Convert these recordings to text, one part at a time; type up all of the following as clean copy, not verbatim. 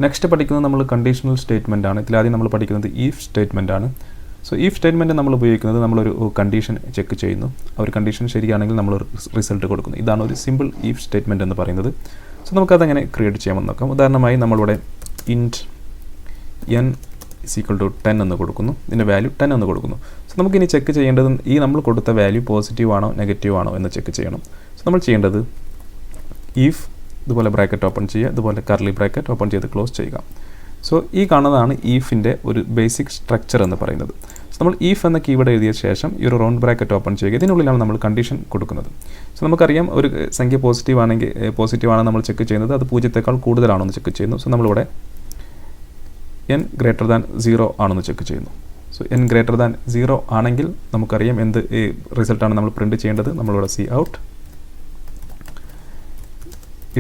Next പഠിക്കുന്നത് നമ്മൾ conditional statement ആണ്. ഇതിലാദ്യം നമ്മൾ പഠിക്കുന്നത് ഈഫ് സ്റ്റേറ്റ്മെൻ്റ് ആണ്. സോ ഈഫ് സ്റ്റേറ്റ്മെൻറ്റ് നമ്മൾ ഉപയോഗിക്കുന്നത് നമ്മളൊരു കണ്ടീഷൻ ചെക്ക് ചെയ്യുന്നു. ആ ഒരു കണ്ടീഷൻ ശരിയാണെങ്കിൽ നമ്മൾ റിസൾട്ട് കൊടുക്കുന്നു. ഇതാണ് ഒരു സിമ്പിൾ ഈഫ് സ്റ്റേറ്റ്മെൻറ്റ് എന്ന് പറയുന്നത്. സോ നമുക്കതെങ്ങനെ ക്രിയേറ്റ് ചെയ്യാമെന്ന് നോക്കാം. ഉദാഹരണമായി നമ്മളിവിടെ ഇൻറ്റ് n = 10 എന്ന് കൊടുക്കുന്നു. ഇതിൻ്റെ വാല്യൂ 10 എന്ന് കൊടുക്കുന്നു. സോ നമുക്കിനി ചെക്ക് ചെയ്യേണ്ടത് ഈ നമ്മൾ കൊടുത്ത വാല്യൂ പോസിറ്റീവ് ആണോ നെഗറ്റീവ് ആണോ എന്ന് ചെക്ക് ചെയ്യണം. സോ നമ്മൾ ചെയ്യേണ്ടത് ഈഫ് ഇതുപോലെ ബ്രാക്കറ്റ് ഓപ്പൺ ചെയ്യുക, ഇതുപോലെ കർലി ബ്രാക്കറ്റ് ഓപ്പൺ ചെയ്ത് ക്ലോസ് ചെയ്യുക. സോ ഈ കാണുന്നതാണ് ഈഫിൻ്റെ ഒരു ബേസിക് സ്ട്രക്ചർ എന്ന് പറയുന്നത്. സോ നമ്മൾ ഈഫ് എന്ന കീവേഡ് എഴുതിയ ശേഷം ഈ ഒരു റൗണ്ട് ബ്രാക്കറ്റ് ഓപ്പൺ ചെയ്യുക. ഇതിനുള്ളിലാണ് നമ്മൾ കണ്ടീഷൻ കൊടുക്കുന്നത്. സോ നമുക്കറിയാം ഒരു സംഖ്യ പോസിറ്റീവ് ആണെന്ന് നമ്മൾ ചെക്ക് ചെയ്യുന്നത് അത് 0 കൂടുതലാണോ എന്ന് ചെക്ക് ചെയ്യുന്നു. സോ നമ്മളിവിടെ n greater than 0 ആണെന്ന് ചെക്ക് ചെയ്യുന്നു. സോ n greater than 0 ആണെങ്കിൽ നമുക്കറിയാം എന്ത് റിസൾട്ടാണ് നമ്മൾ പ്രിൻറ്റ് ചെയ്യേണ്ടത്. നമ്മളിവിടെ C out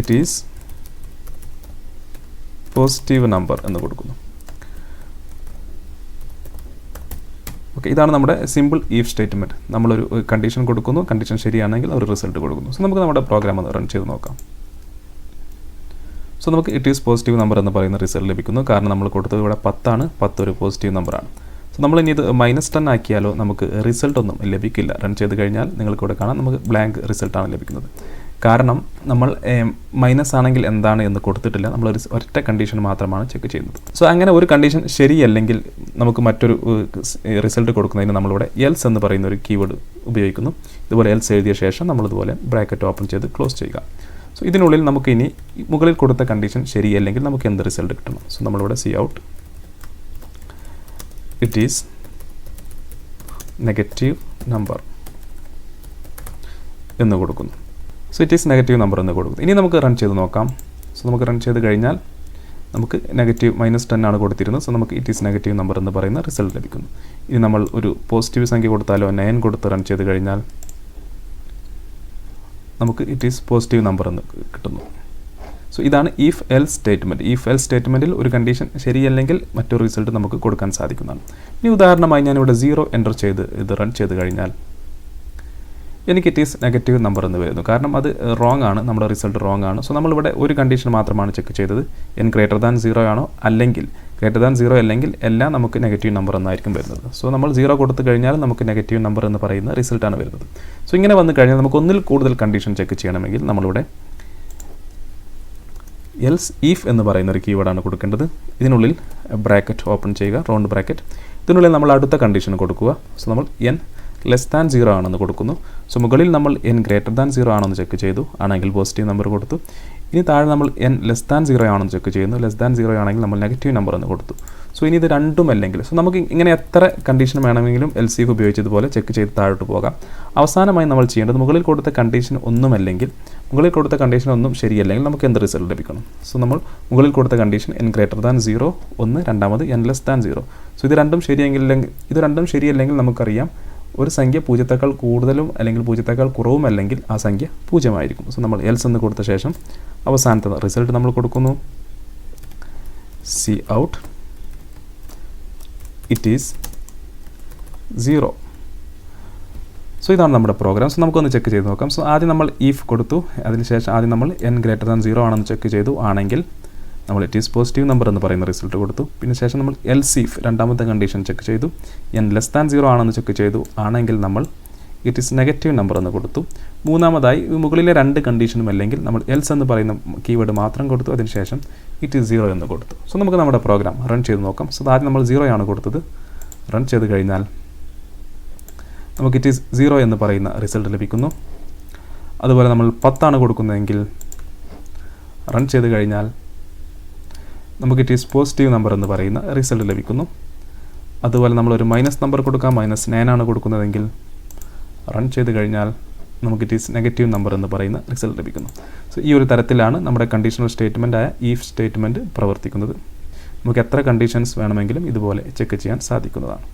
it is positive number എന്ന് കൊടുക്കുന്നു. ഓക്കെ, ഇതാണ് നമ്മുടെ സിമ്പിൾ ഈഫ് സ്റ്റേറ്റ്മെൻറ്റ്. നമ്മളൊരു കണ്ടീഷൻ കൊടുക്കുന്നു, കണ്ടീഷൻ ശരിയാണെങ്കിൽ ഒരു റിസൾട്ട് കൊടുക്കുന്നു. സോ നമുക്ക് നമ്മുടെ പ്രോഗ്രാം ഒന്ന് റൺ ചെയ്ത് നോക്കാം. സോ നമുക്ക് ഇറ്റ് ഈസ് പോസിറ്റീവ് നമ്പർ എന്ന് പറയുന്ന റിസൾട്ട് ലഭിക്കുന്നു. കാരണം നമ്മൾ കൊടുത്തത് ഇവിടെ 10 ആണ്. 10 ഒരു പോസിറ്റീവ് നമ്പറാണ്. സോ നമ്മളിനി ഇത് -10 ആക്കിയാലോ നമുക്ക് റിസൾട്ട് ഒന്നും ലഭിക്കില്ല. റൺ ചെയ്ത് കഴിഞ്ഞാൽ നിങ്ങൾക്ക് ഇവിടെ കാണാം നമുക്ക് ബ്ലാങ്ക് റിസൾട്ടാണ് ലഭിക്കുന്നത്. കാരണം നമ്മൾ മൈനസ് ആണെങ്കിൽ എന്താണ് എന്ന് കൊടുത്തിട്ടില്ല. നമ്മളൊരു ഒറ്റ കണ്ടീഷൻ മാത്രമാണ് ചെക്ക് ചെയ്യുന്നത്. സോ അങ്ങനെ ഒരു കണ്ടീഷൻ ശരിയല്ലെങ്കിൽ നമുക്ക് മറ്റൊരു റിസൾട്ട് കൊടുക്കുന്നതിന് നമ്മളിവിടെ എൽസ് എന്ന് പറയുന്ന ഒരു കീവേഡ് ഉപയോഗിക്കുന്നു. ഇതുപോലെ എൽസ് എഴുതിയ ശേഷം നമ്മളിതുപോലെ ബ്രാക്കറ്റ് ഓപ്പൺ ചെയ്ത് ക്ലോസ് ചെയ്യുക. സോ ഇതിനുള്ളിൽ നമുക്ക് ഇനി മുകളിൽ കൊടുത്ത കണ്ടീഷൻ ശരിയല്ലെങ്കിൽ നമുക്ക് എന്ത് റിസൾട്ട് കിട്ടണം. സോ നമ്മളിവിടെ C out it is negative number എന്ന് കൊടുക്കുന്നു. So it is negative number എന്ന് കൊടുക്കുന്നു. ഇനി നമുക്ക് റൺ ചെയ്ത് നോക്കാം. സോ നമുക്ക് റൺ ചെയ്ത് കഴിഞ്ഞാൽ നമുക്ക് -10 ആണ് കൊടുത്തിരുന്നത്. സോ നമുക്ക് ഇറ്റ് ഈസ് നെഗറ്റീവ് നമ്പർ എന്ന് പറയുന്ന റിസൾട്ട് ലഭിക്കുന്നു. ഇനി നമ്മൾ ഒരു പോസിറ്റീവ് സംഖ്യ കൊടുത്താലോ 9 കൊടുത്ത് റൺ ചെയ്ത് കഴിഞ്ഞാൽ നമുക്ക് ഇറ്റ് ഈസ് പോസിറ്റീവ് നമ്പർ എന്ന് കിട്ടുന്നു. സോ ഇതാണ് if else statement. If else സ്റ്റേറ്റ്മെൻറ്റിൽ ഒരു കണ്ടീഷൻ ശരിയല്ലെങ്കിൽ മറ്റൊരു റിസൾട്ട് നമുക്ക് കൊടുക്കാൻ സാധിക്കുന്നതാണ്. ഇനി ഉദാഹരണമായി ഞാനിവിടെ 0 എൻ്റർ ചെയ്ത് ഇത് റൺ ചെയ്ത് കഴിഞ്ഞാൽ എനിക്ക് ഇറ്റ് ഈസ് നെഗറ്റീവ് നമ്പർ എന്ന് വരുന്നു. കാരണം അത് റോങ് ആണ്, നമ്മുടെ റിസൾട്ട് റോങ് ആണ്. സോ നമ്മളിവിടെ ഒരു കണ്ടീഷൻ മാത്രമാണ് ചെക്ക് ചെയ്തത്. n greater than 0 ആണോ അല്ലെങ്കിൽ greater than 0 അല്ലെങ്കിൽ എല്ലാം നമുക്ക് നെഗറ്റീവ് നമ്പർ എന്നായിരിക്കും വരുന്നത്. സോ നമ്മൾ 0 കൊടുത്തു കഴിഞ്ഞാൽ നമുക്ക് നെഗറ്റീവ് നമ്പർ എന്ന് പറയുന്ന റിസൾട്ടാണ് വരുന്നത്. സോ ഇങ്ങനെ വന്നു കഴിഞ്ഞാൽ നമുക്ക് ഒന്നിൽ കൂടുതൽ കണ്ടീഷൻ ചെക്ക് ചെയ്യണമെങ്കിൽ നമ്മളിവിടെ എൽസ് ഈഫ് എന്ന് പറയുന്ന ഒരു കീവേഡാണ് കൊടുക്കേണ്ടത്. ഇതിനുള്ളിൽ ബ്രാക്കറ്റ് ഓപ്പൺ ചെയ്യുക, റൗണ്ട് ബ്രാക്കറ്റ്. ഇതിനുള്ളിൽ നമ്മൾ അടുത്ത കണ്ടീഷൻ കൊടുക്കുക. സോ നമ്മൾ n<0 ആണെന്ന് കൊടുക്കുന്നു. സോ മുകളിൽ നമ്മൾ n greater than 0 ആണെന്ന് ചെക്ക് ചെയ്തു, ആണെങ്കിൽ പോസിറ്റീവ് നമ്പർ കൊടുത്തു. ഇനി താഴെ നമ്മൾ n<0 ആണെന്ന് ചെക്ക് ചെയ്യുന്നു. <0 ആണെങ്കിൽ നമ്മൾ നെഗറ്റീവ് നമ്പർ എന്ന് കൊടുത്തു. സോ ഇനി ഇത് രണ്ടും അല്ലെങ്കിൽ സോ നമുക്ക് ഇങ്ങനെ എത്ര കണ്ടീഷൻ വേണമെങ്കിലും എൽസിഎഫ് ഉപയോഗിച്ചതുപോലെ ചെക്ക് ചെയ്ത് താഴോട്ട് പോകാം. അവസാനമായി നമ്മൾ ചെയ്യേണ്ടത് മുകളിൽ കൊടുത്ത കണ്ടീഷൻ ഒന്നുമല്ലെങ്കിൽ മുകളിൽ കൊടുത്ത കണ്ടീഷൻ ഒന്നും ശരിയല്ലെങ്കിൽ നമുക്ക് എന്ത് റിസൾട്ട് ലഭിക്കണം. സോ നമ്മൾ മുകളിൽ കൊടുത്ത കണ്ടീഷൻ n greater than 0 ഒന്ന്, രണ്ടാമത് n<0. സോ ഇത് രണ്ടും ശരിയല്ലെങ്കിൽ നമുക്കറിയാം ഒരു സംഖ്യ 0 കൂടുതലും അല്ലെങ്കിൽ 0 കുറവും അല്ലെങ്കിൽ ആ സംഖ്യ 0 ആയിരിക്കും. സോ നമ്മൾ എൽസ് എന്ന് കൊടുത്ത ശേഷം അവസാനത്തെ റിസൾട്ട് നമ്മൾ കൊടുക്കുന്നു C out it is 0. So ഇതാണ് നമ്മുടെ പ്രോഗ്രാം. സോ നമുക്കൊന്ന് ചെക്ക് ചെയ്ത് നോക്കാം. സോ ആദ്യം നമ്മൾ ഈഫ് കൊടുത്തു, അതിനുശേഷം ആദ്യം നമ്മൾ n greater than 0 ആണെന്ന് ചെക്ക് ചെയ്തു, ആണെങ്കിൽ നമ്മൾ ഇറ്റ് ഈസ് പോസിറ്റീവ് നമ്പർ എന്ന് പറയുന്ന റിസൾട്ട് കൊടുത്തു. പിന്നെ ശേഷം നമ്മൾ എൽസ് ഈഫ് രണ്ടാമത്തെ കണ്ടീഷൻ ചെക്ക് ചെയ്തു, n<0 ആണെന്ന് ചെക്ക് ചെയ്തു, ആണെങ്കിൽ നമ്മൾ ഇറ്റ് ഈസ് നെഗറ്റീവ് നമ്പർ എന്ന് കൊടുത്തു. മൂന്നാമതായി മുകളിലെ രണ്ട് കണ്ടീഷനും അല്ലെങ്കിൽ നമ്മൾ എൽസ് എന്ന് പറയുന്ന കീവേഡ് മാത്രം കൊടുത്തു, അതിനുശേഷം ഇറ്റ് ഈസ് 0 എന്ന് കൊടുത്തു. സോ നമുക്ക് നമ്മുടെ പ്രോഗ്രാം റൺ ചെയ്ത് നോക്കാം. സോ ആദ്യം നമ്മൾ 0 ആണ് കൊടുത്തത്. റൺ ചെയ്ത് കഴിഞ്ഞാൽ നമുക്ക് ഇറ്റ് ഈസ് 0 എന്ന് പറയുന്ന റിസൾട്ട് ലഭിക്കുന്നു. അതുപോലെ നമ്മൾ 10 ആണ് കൊടുക്കുന്നതെങ്കിൽ റൺ ചെയ്ത് കഴിഞ്ഞാൽ നമുക്ക് ഇറ്റ് ഈസ് പോസിറ്റീവ് നമ്പർ എന്ന് പറയുന്ന റിസൾട്ട് ലഭിക്കുന്നു. അതുപോലെ നമ്മളൊരു മൈനസ് നമ്പർ കൊടുക്കാം, -9 ആണ് കൊടുക്കുന്നതെങ്കിൽ റൺ ചെയ്ത് കഴിഞ്ഞാൽ നമുക്ക് ഇറ്റ് ഈസ് നെഗറ്റീവ് നമ്പർ എന്ന് പറയുന്ന റിസൾട്ട് ലഭിക്കുന്നു. സോ ഈ ഒരു തരത്തിലാണ് നമ്മുടെ കണ്ടീഷണൽ സ്റ്റേറ്റ്മെൻറ്റായ ഈഫ് സ്റ്റേറ്റ്മെൻറ്റ് പ്രവർത്തിക്കുന്നത്. നമുക്ക് എത്ര കണ്ടീഷൻസ് വേണമെങ്കിലും ഇതുപോലെ ചെക്ക് ചെയ്യാൻ സാധിക്കുന്നതാണ്.